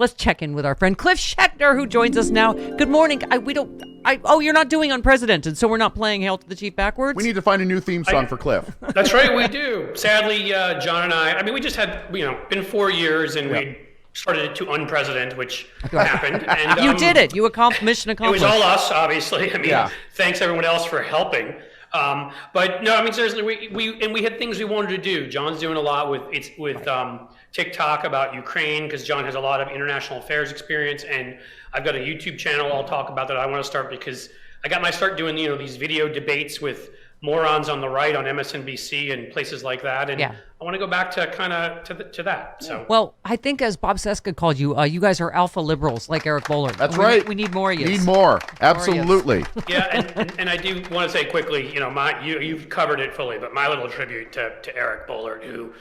let's check in with our friend Cliff Schecter, who joins us now. Good morning. You're not doing Unprecedented, so we're not playing Hail to the Chief backwards? We need to find a new theme song for Cliff. That's right, we do. Sadly, John and I mean, we just had, been 4 years, and we started it to Unprecedented, which happened. And you did it. You mission accomplished. It was all us, obviously. I mean, thanks everyone else for helping. But no, I mean, seriously, we had things we wanted to do. John's doing a lot with TikTok about Ukraine, because John has a lot of international affairs experience, and I've got a YouTube channel I'll talk about that I want to start, because I got my start doing these video debates with morons on the right on MSNBC and places like that, and I want to go back to kind of to that. So well, I think as Bob Cesca called you, you guys are alpha liberals like Eric Boehlert. That's right. We need more of you. Need more. Absolutely. And I do want to say quickly, you've covered it fully, but my little tribute to Eric Boehlert, who,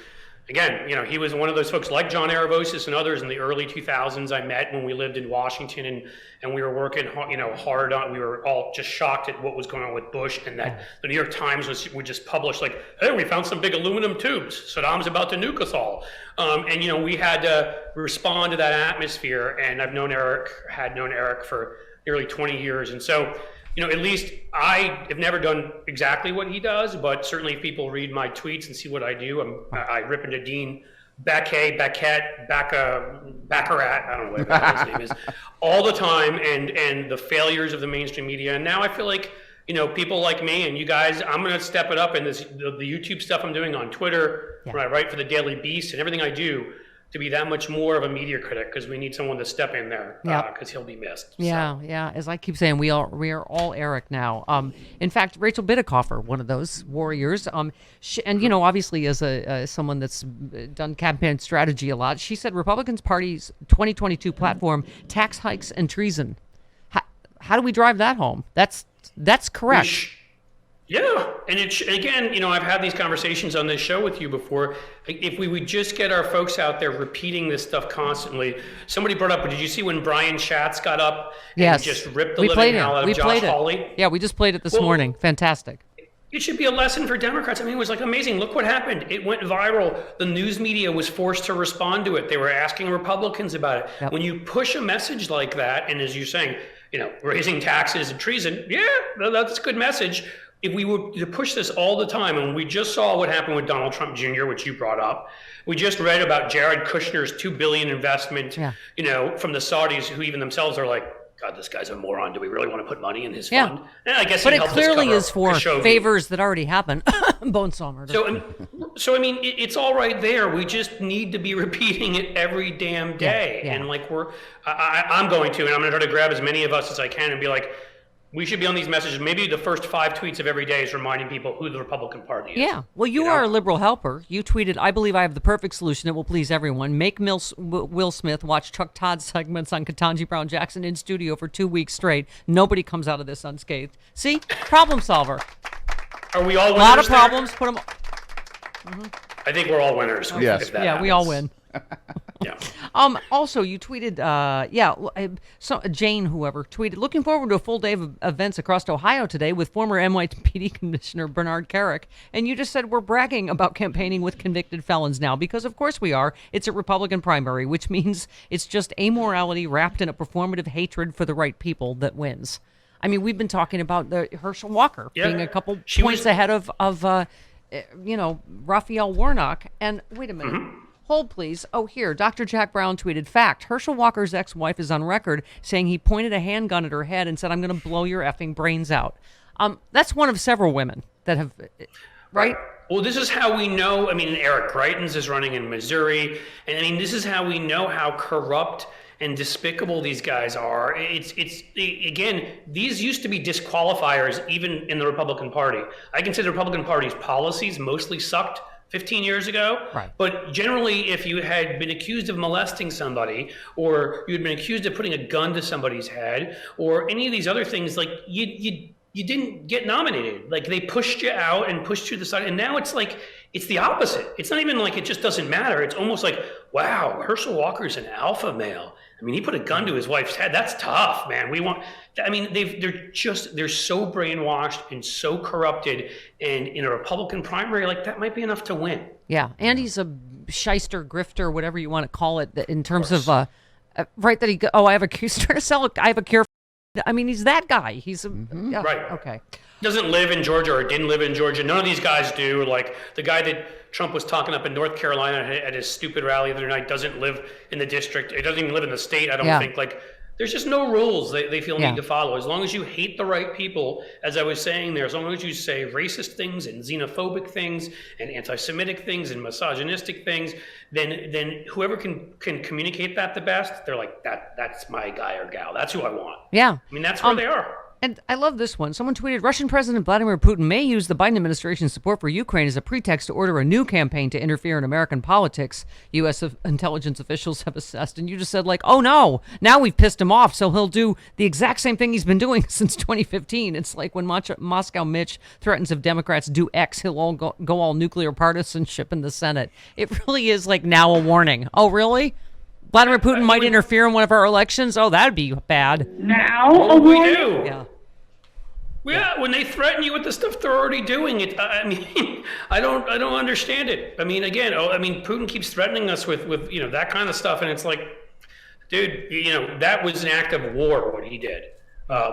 again, he was one of those folks like John Aravosis and others in the early 2000s I met when we lived in Washington, and we were working, hard on. We were all just shocked at what was going on with Bush, and that the New York Times would just publish like, "Hey, we found some big aluminum tubes. Saddam's about to nuke us all," and we had to respond to that atmosphere. And I've known Eric for nearly 20 years, and so. At least I have never done exactly what he does, but certainly if people read my tweets and see what I do, I rip into Dean Baquet, Baccarat, I don't know what his name is, all the time, and the failures of the mainstream media. And now I feel like, people like me and you guys, I'm going to step it up in the YouTube stuff I'm doing on Twitter, when I write for the Daily Beast and everything I do, to be that much more of a media critic, because we need someone to step in there, because he'll be missed. Yeah. As I keep saying, we are all Eric now. In fact, Rachel Bidikofer, one of those warriors, and obviously as someone that's done campaign strategy a lot, she said Republicans Party's 2022 platform: tax hikes and treason. How do we drive that home? That's correct. Yeah, and again, I've had these conversations on this show with you before. If we would just get our folks out there repeating this stuff constantly. Somebody brought up, did you see when Brian Schatz got up and just ripped the living hell out of Josh Hawley? Yeah, we just played it this morning. Fantastic. It should be a lesson for Democrats. I mean, it was like amazing. Look what happened. It went viral. The news media was forced to respond to it. They were asking Republicans about it. Yep. When you push a message like that, and as you're saying, raising taxes and treason, that's a good message. If we were to push this all the time, and we just saw what happened with Donald Trump Jr., which you brought up, we just read about Jared Kushner's $2 billion investment, from the Saudis, who even themselves are like, God, this guy's a moron. Do we really want to put money in his fund? And I guess, but it clearly is for favors that already happened. Bonesaw murder. So I mean, it's all right there. We just need to be repeating it every damn day. And like I'm going to, and I'm going to try to grab as many of us as I can and be like, we should be on these messages. Maybe the first 5 tweets of every day is reminding people who the Republican Party is. Yeah. Well, you are a liberal helper. You tweeted, "I believe I have the perfect solution that will please everyone. Make Will Smith watch Chuck Todd's segments on Ketanji Brown Jackson in studio for 2 weeks straight. Nobody comes out of this unscathed." See? Problem solver. Are we all winners? A lot of problems. Put them. I think we're all winners. Yes. We all win. Yeah. Also, you tweeted, Jane, whoever, tweeted, "Looking forward to a full day of events across Ohio today with former NYPD Commissioner Bernard Carrick." And you just said we're bragging about campaigning with convicted felons now, because of course we are. It's a Republican primary, which means it's just amorality wrapped in a performative hatred for the right people that wins. I mean, we've been talking about Herschel Walker being a couple points ahead of Raphael Warnock. And wait a minute. Hold, please. Oh, here. Dr. Jack Brown tweeted, "Fact, Herschel Walker's ex-wife is on record saying he pointed a handgun at her head and said, 'I'm going to blow your effing brains out.'" That's one of several women that have, right? Well, this is how we know. I mean, Eric Greitens is running in Missouri. And I mean, this is how we know how corrupt and despicable these guys are. It's again, these used to be disqualifiers even in the Republican Party. I consider the Republican Party's policies mostly sucked 15 years ago. Right. But generally, if you had been accused of molesting somebody, or you had been accused of putting a gun to somebody's head, or any of these other things, like you didn't get nominated. Like they pushed you out and pushed you to the side. And now it's like, it's the opposite. It's not even like it just doesn't matter. It's almost like, wow, Herschel Walker's an alpha male. I mean, he put a gun to his wife's head. That's tough, man. They're so brainwashed and so corrupted. And in a Republican primary, like that might be enough to win. Yeah. And he's a shyster, grifter, whatever you want to call it, in terms of Right, that I have a cure. Trying to sell. I have a cure. I mean, he's that guy. He's Right. Okay. Doesn't live in Georgia or didn't live in Georgia. None of these guys do. Like the guy that Trump was talking up in North Carolina at his stupid rally the other night doesn't live in the district. It doesn't even live in the state, I don't think. Like, there's just no rules they feel need to follow. As long as you hate the right people, as I was saying there, as long as you say racist things and xenophobic things and anti-Semitic things and misogynistic things, then whoever can communicate that the best, they're like, that's my guy or gal. That's who I want. Yeah. I mean, that's where they are. And I love this one. Someone tweeted, Russian President Vladimir Putin may use the Biden administration's support for Ukraine as a pretext to order a new campaign to interfere in American politics, U.S. intelligence officials have assessed. And you just said, like, oh, no, now we've pissed him off, so he'll do the exact same thing he's been doing since 2015. It's like when Moscow Mitch threatens if Democrats do X, he'll all go all nuclear partisanship in the Senate. It really is like now a warning. Oh, really? Vladimir Putin might interfere in one of our elections? Oh, that'd be bad. Now we do. Yeah. Yeah, when they threaten you with the stuff they're already doing, I mean, I don't understand it. I mean, again, Putin keeps threatening us with that kind of stuff, and it's like, dude, that was an act of war what he did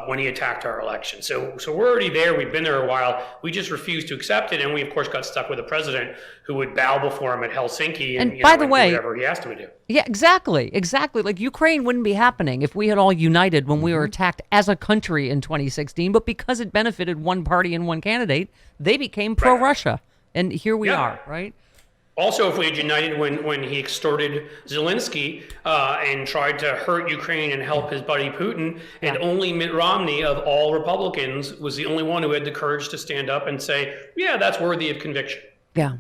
when he attacked our election. So we're already there. We've been there a while. We just refused to accept it, and we of course got stuck with a president who would bow before him at Helsinki and by the way, do whatever he asked him to do. Yeah, exactly. Like Ukraine wouldn't be happening if we had all united when we were attacked as a country in 2016. But because it benefited one party and one candidate, they became pro-Russia, and here we are, right? Also, if we had united when he extorted Zelensky and tried to hurt Ukraine and help his buddy Putin, and only Mitt Romney of all Republicans was the only one who had the courage to stand up and say, yeah, that's worthy of conviction. Yeah.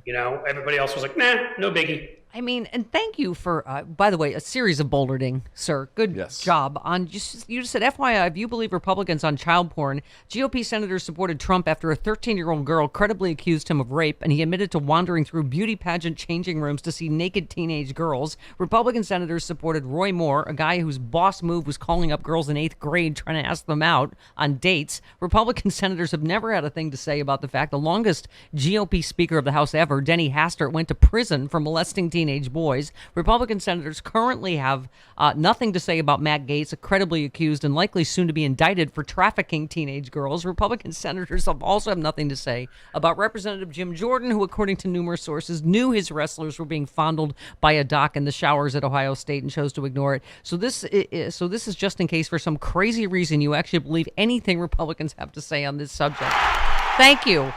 Everybody else was like, nah, no biggie. I mean, and thank you for, by the way, a series of bolderding, sir. Good job. You just said, FYI, if you believe Republicans on child porn, GOP senators supported Trump after a 13-year-old girl credibly accused him of rape, and he admitted to wandering through beauty pageant changing rooms to see naked teenage girls. Republican senators supported Roy Moore, a guy whose boss move was calling up girls in 8th grade trying to ask them out on dates. Republican senators have never had a thing to say about the fact the longest GOP Speaker of the House ever, Denny Hastert, went to prison for molesting teenage boys. Republican senators currently have nothing to say about Matt Gaetz, credibly accused and likely soon to be indicted for trafficking teenage girls. Republican senators also have nothing to say about Representative Jim Jordan, who, according to numerous sources, knew his wrestlers were being fondled by a doc in the showers at Ohio State and chose to ignore it. So this is just in case for some crazy reason you actually believe anything Republicans have to say on this subject. Thank you.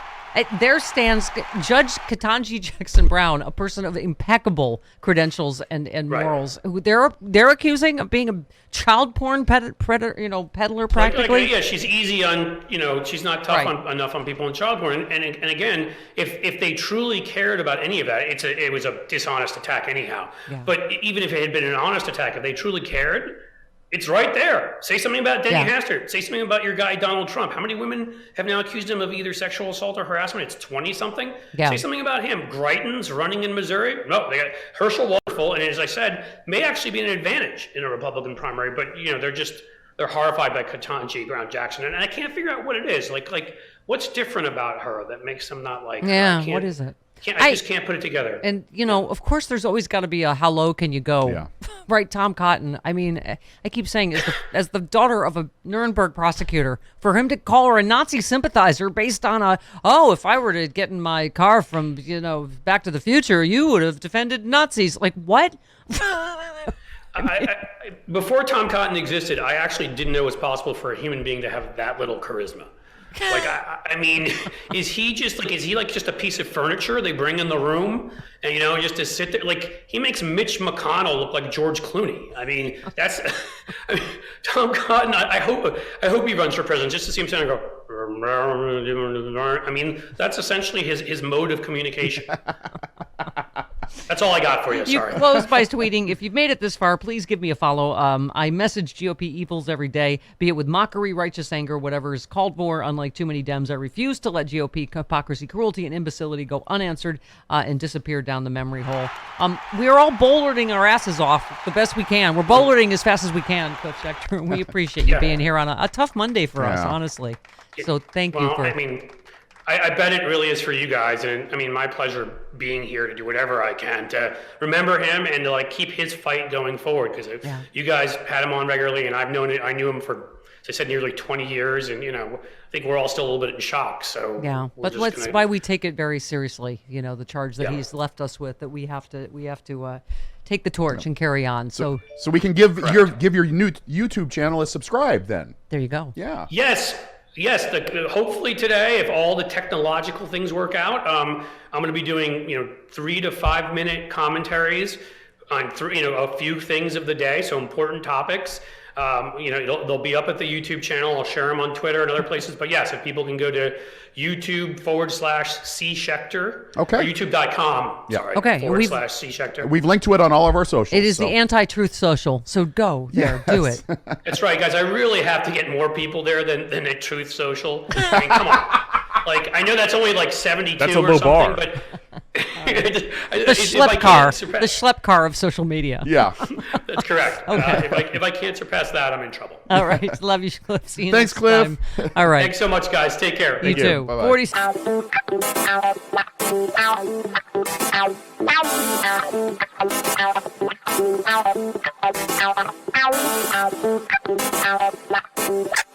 There stands Judge Ketanji Jackson Brown, a person of impeccable credentials and morals. Who they're accusing of being a child porn peddler, practically. Yeah, she's easy on, she's not tough enough on people in child porn. And again, if they truly cared about any of that, it was a dishonest attack anyhow. Yeah. But even if it had been an honest attack, if they truly cared, it's right there. Say something about Denny Hastert. Say something about your guy, Donald Trump. How many women have now accused him of either sexual assault or harassment? It's 20-something. Yeah. Say something about him. Greitens running in Missouri. No, they got Herschel Walkerful. And as I said, may actually be an advantage in a Republican primary. But, they're horrified by Ketanji Brown Jackson. And I can't figure out what it is. Like what's different about her that makes them not like her? Yeah, what is it? I just can't put it together. And, of course, there's always got to be a how low can you go? Yeah. Right, Tom Cotton. I mean, I keep saying, as the daughter of a Nuremberg prosecutor, for him to call her a Nazi sympathizer based on if I were to get in my car from, Back to the Future, you would have defended Nazis. Like, what? Before Tom Cotton existed, I actually didn't know it was possible for a human being to have that little charisma. Like, I mean, is he just a piece of furniture they bring in the room and, just to sit there? Like, he makes Mitch McConnell look like George Clooney. I mean, Tom Cotton, I hope he runs for president just to see him stand and go, I mean, that's essentially his mode of communication. That's all I got for you. Sorry. You close by tweeting, if you've made it this far, please give me a follow. I message GOP evils every day, be it with mockery, righteous anger, whatever is called for. Unlike too many Dems, I refuse to let GOP hypocrisy, cruelty, and imbecility go unanswered and disappear down the memory hole. We are all boulderting our asses off the best we can. We're bouldering as fast as we can, Coach Schecter. We appreciate you being here on a tough Monday for us, honestly. So thank you for... I bet it really is for you guys, and I mean, my pleasure being here to do whatever I can to remember him and to like keep his fight going forward. Because you guys had him on regularly, and I knew him for, as I said, nearly 20 years, and I think we're all still a little bit in shock. So but that's why we take it very seriously. The charge that he's left us with, that we have to take the torch and carry on. So we can give your new YouTube channel a subscribe. Then there you go. Yeah. Yes. Hopefully today, if all the technological things work out, I'm going to be doing 3 to 5 minute commentaries on a few things of the day, so important topics. They'll be up at the YouTube channel. I'll share them on Twitter and other places. But yes, if people can go to YouTube/C Schecter. Okay. Or YouTube.com. Yeah. Sorry. Okay. /C Schecter. We've linked to it on all of our socials. It is the anti-truth social. So go there, do it. That's right, guys. I really have to get more people there than at Truth Social. I mean, come on. Like, I know that's only like 72 That's a or low something, bar. but The schlep car of social media. Yeah. That's correct. Okay. If I can't surpass that, I'm in trouble. All right. Love you, Cliff. See you Thanks, next Cliff. time. All right. Thanks so much, guys. Take care. You too. Bye-bye. 40